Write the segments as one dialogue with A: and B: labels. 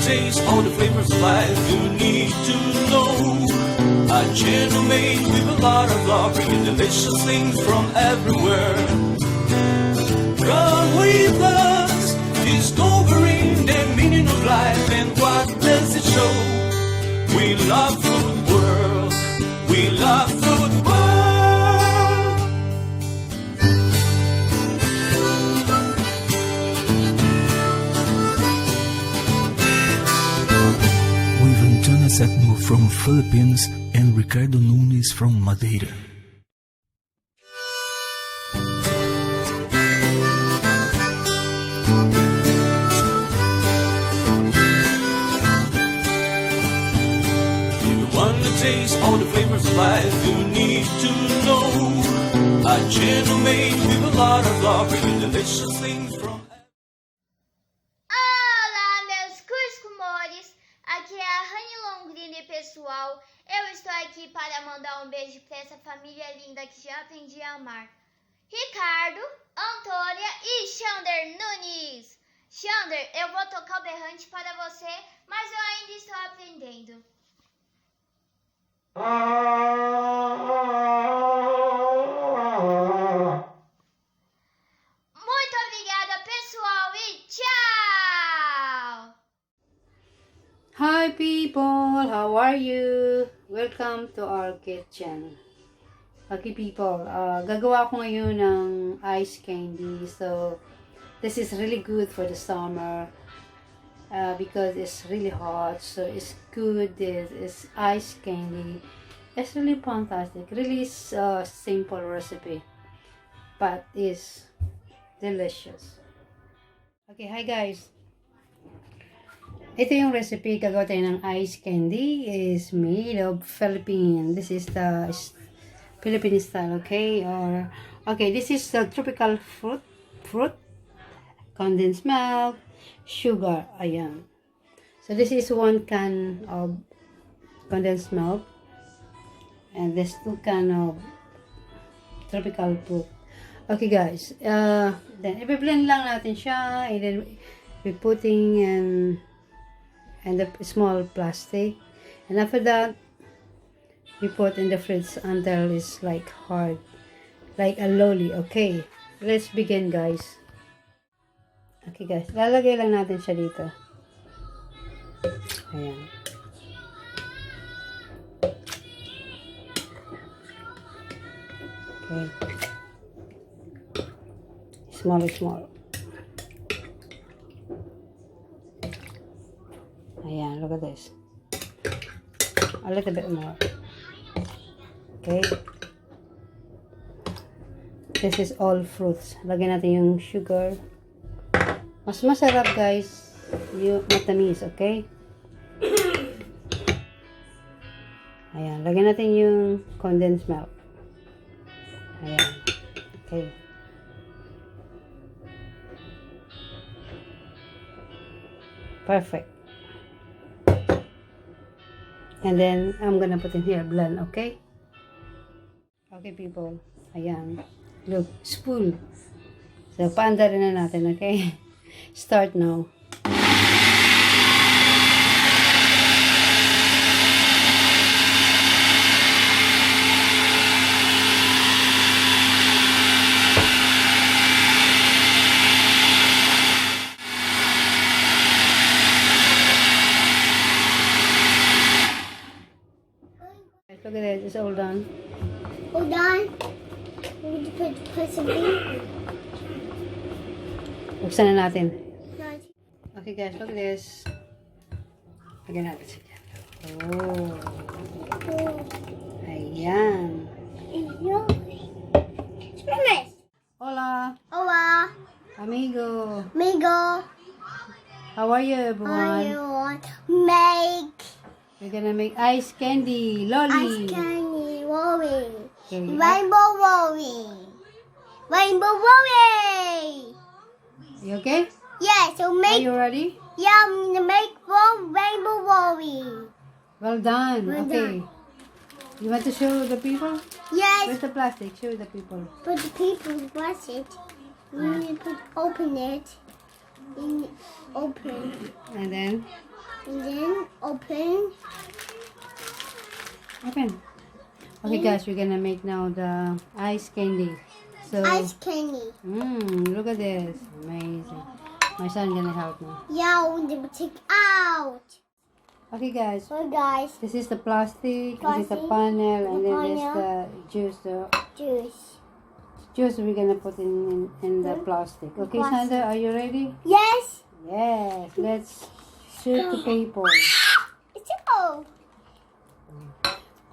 A: taste all the flavors of life you need to know. A channel made with a lot of love, bringing delicious things from everywhere. Come with us, discovering the meaning of life and what does it show. We love food world, we love food world. With Antonia Septimo from Philippines and Ricardo Nunes from Madeira. Taste all the flavors of life you need to know. A channel made with a lot of love, bringing delicious things from.
B: Olá, meus cuscumores! Aqui é a Rani Longrini, pessoal. Eu estou aqui para mandar um beijo para essa família linda que já aprendi a amar. Ricardo, Antônia e Shander Nunes. Shander, eu vou tocar o berrante para você, mas eu ainda estou aprendendo. Muito obrigada, pessoal, e tchau!
C: Hi people, how are you? Welcome to our kitchen. Okay people, gagawa ko ngayon ng ice candy. So, this is really good for the summer. Because it's really hot, so it's good. It's ice candy. It's really fantastic. Really simple recipe, but it's delicious. Okay, hi guys. Ito yung recipe. Gagawa tayo ng ice candy. Is made of Philippine. This is the Philippine style. Okay, this is the tropical fruit, condensed milk, sugar. Ayan. So this is 1 can of condensed milk and this 2 can of tropical fruit. Okay guys, then i-blend lang natin siya, and then we putting in the small plastic, and after that we put in the fridge until it's like hard, like a lolly. Okay, let's begin guys. Okay guys, lalagay lang natin siya dito. Ayan. Okay. Small. Ayan, look at this. A little bit more. Okay. This is all fruits. Lagyan natin yung sugar. Mas masarap guys yung matamis, okay? Ayan, lagyan natin yung condensed milk. Ayan, okay. Perfect. And then I'm gonna put in here blend, okay? Okay people, ayan. Look, spoon. So paanda rin na natin, okay? Start now. Look at it, it's all done.
B: All done? We need to put something.
C: Buksan na natin. Okay guys, look at this. Lagyan natin siya dyan. Oh. Ayan.
B: Spanish.
C: Hola.
B: Hola.
C: Amigo.
B: Amigo.
C: How are you everyone? We're gonna make ice candy lolly.
B: Ice candy lolly.
C: Okay.
B: Rainbow lolly. Rainbow lolly.
C: You okay?
B: Yeah, so
C: Are
B: make.
C: you ready?
B: Yeah, I'm gonna make one rainbow lolly.
C: Well done.
B: Well
C: Okay.
B: done.
C: You want to show the people?
B: Yes,
C: Where's the plastic? Show the people.
B: but the people watch it. You need to open it. And open.
C: And then
B: And then open.
C: Open. Okay, guys, we're gonna make now the ice candy. So,
B: Ice candy.
C: look at this. Amazing. My son gonna help me.
B: Yeah, we'll take out.
C: Okay, guys.
B: So guys,
C: This is the plastic. This is the
B: Plastic,
C: panel, and
B: the
C: then this
B: panel.
C: the juice. The
B: juice.
C: juice we're gonna put in the plastic. Okay,
B: Plastic.
C: Sandra, are you ready?
B: Yes.
C: Yes. Let's shoot the paper.
B: It's go.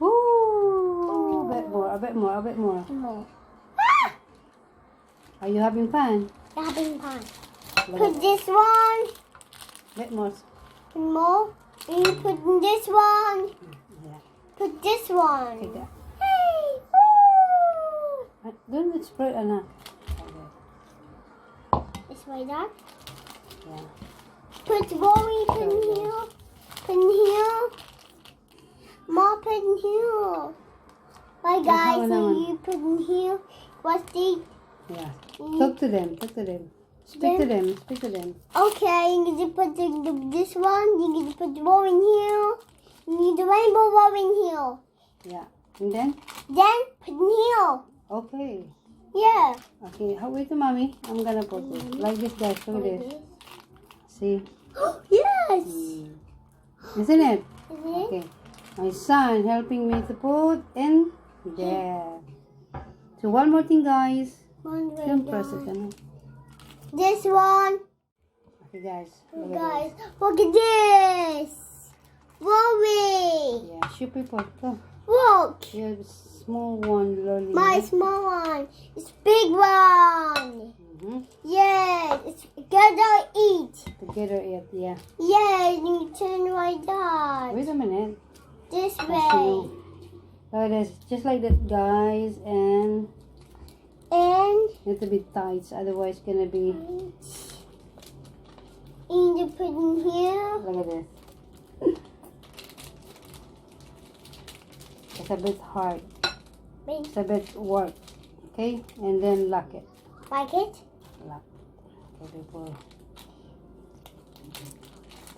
C: Ooh, a bit more, a bit more, a bit more.
B: No.
C: Are you having fun?
B: Having fun.
C: Look
B: Put
C: at-
B: this one.
C: bit more.
B: More. And you put this one.
C: Yeah.
B: Put this one.
C: Okay, that.
B: Hey. Woo.
C: Don't spread enough. Okay.
B: It's like that.
C: Yeah.
B: Put rolling pin here. Pin here. More pin here. Bye guys.
C: how
B: So
C: naman?
B: you put in here. What's the?
C: Yeah. Talk to them. Talk to them. Speak to them. Speak to them.
B: Okay, you need to put this one. You need to put the roll in here. You need the rainbow roll in here.
C: Yeah. And then?
B: Then put in here.
C: Okay.
B: Yeah.
C: Okay. Wait to mommy. I'm gonna put it. Like this, guys. Look at this. See?
B: Yes.
C: Isn't it?
B: Is it?
C: Okay. My son helping me to put in there. So one more thing, guys.
B: One way
C: Don't press
B: down.
C: it. Ano?
B: This one.
C: Okay, guys. Look at
B: Guys, look at this. Rolling.
C: this. Yeah. Shoot people. Go.
B: Look.
C: You have a small one, lolly.
B: My small one. It's big one. Yes. It's together eat.
C: Together it. Yeah.
B: Yes. You turn like that.
C: Wait a minute.
B: This
C: I'll
B: way.
C: show you. Look at this. Just like that, guys. And
B: And
C: a little bit tight. Otherwise, it's gonna be.
B: you put in here.
C: Look at this. It's a bit hard.
B: Big
C: It's a bit work. Okay? And then lock it.
B: like it.
C: Lock. Okay, before.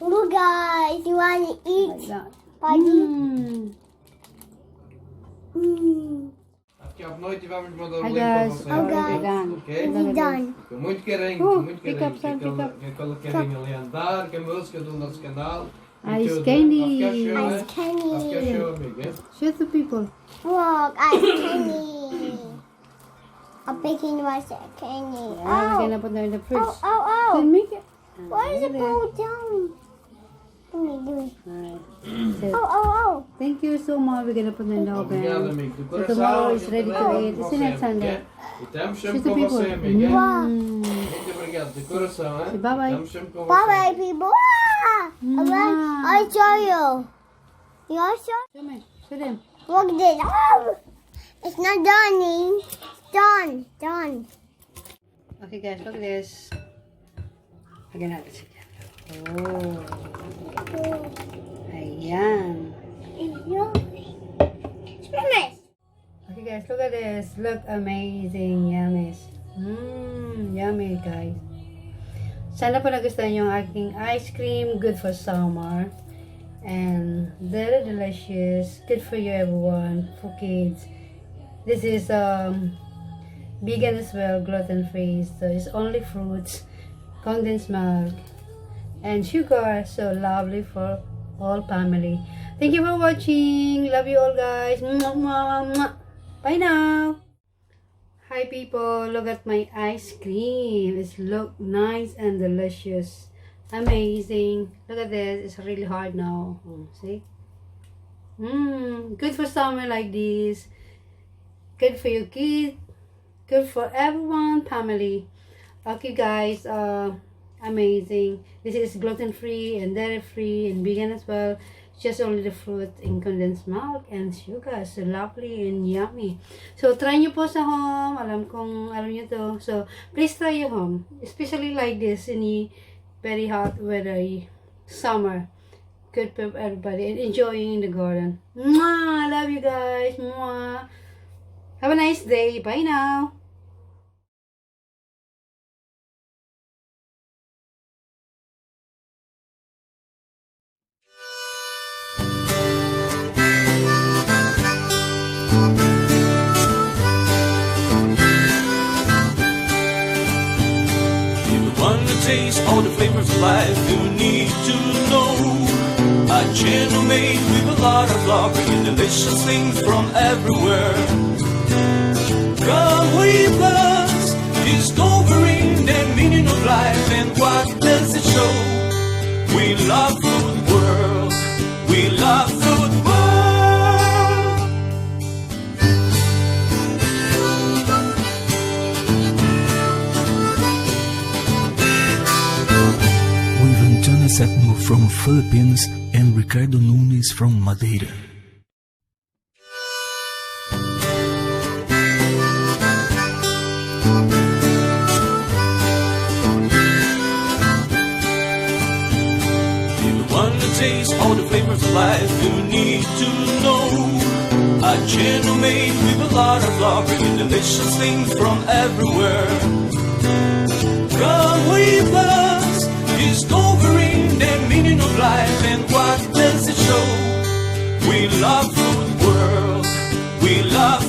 B: Look guys, you want to
C: Like
B: eat?
C: that.
B: Buddy.
D: Ik heb nooit die warm met
C: Hi guys.
B: Oh, guys.
C: Done.
D: Oké.
B: Is it done?
D: Moet kering,
C: Oh,
D: moet
C: pick
D: kering.
C: up, son, pick up.
D: Je kan de kering alleen daar. Ik heb wel doen dat kanaal.
C: Ice candy.
B: Ice candy.
C: Show the people.
B: Look, ice candy. I'm picking ice candy.
C: Yeah, we're gonna put them in the fridge.
B: Oh.
C: Then make it.
B: Why is it
C: There.
B: go down? Let me do it.
C: Alright. So,
B: Oh.
C: thank you so much. We're gonna put them in the
D: Obrigado,
C: oven.
D: amigo.
C: So tomorrow is ready to eat. Isn't it, Sunday?
D: E temos
C: Show
D: sempre
C: the
D: com
C: people.
D: você, amigo.
B: Wow.
D: Muito obrigado, de coração, hein?
C: Bye bye.
D: Estamos sempre com você.
B: Bye bye, people. I show you. You also
C: Show me. Show them.
B: look at this. Oh, it's not done. It's done.
C: Okay guys, look at this. Again, have it again. Oh. Ayan.
B: Finish.
C: Okay guys, look at this. Look amazing. Yummy. Yummy guys. Sana po nagustuhan yung aking ice cream. Good for summer. And very delicious. Good for you everyone. For kids. This is vegan as well. Gluten free. So it's only fruits. Condensed milk. And sugar. So lovely for all family. Thank you for watching. Love you all guys. Mwah, mwah, mwah. Bye now. Hi people, look at my ice cream. It's look nice and delicious. Amazing. Look at this. It's really hard now. See? Good for summer like this. Good for your kids. Good for everyone, family. Okay guys, amazing. This is gluten free and dairy free and vegan as well. Just only the fruit and condensed milk and sugar. So lovely and yummy. So try nyo po sa home. Alam nyo to. So please try your home. Especially like this in the very hot weather, summer. Good for everybody and enjoying the garden. Mwah! Love you guys. Mwah! Have a nice day. Bye now.
A: taste all the flavors of life you need to know. A channel made with a lot of love, bringing delicious things from everywhere. Come with us, discovering the meaning of life and what does it show. We love food world, we love food world.
E: With Antonia Septimo from Philippines and Ricardo Nunes from Madeira.
A: Wanna taste all the flavors of life you need to know. A channel made with a lot of love, bringing delicious things from everywhere. Come with us, discovering the meaning of life and what does it show. We love food world, we love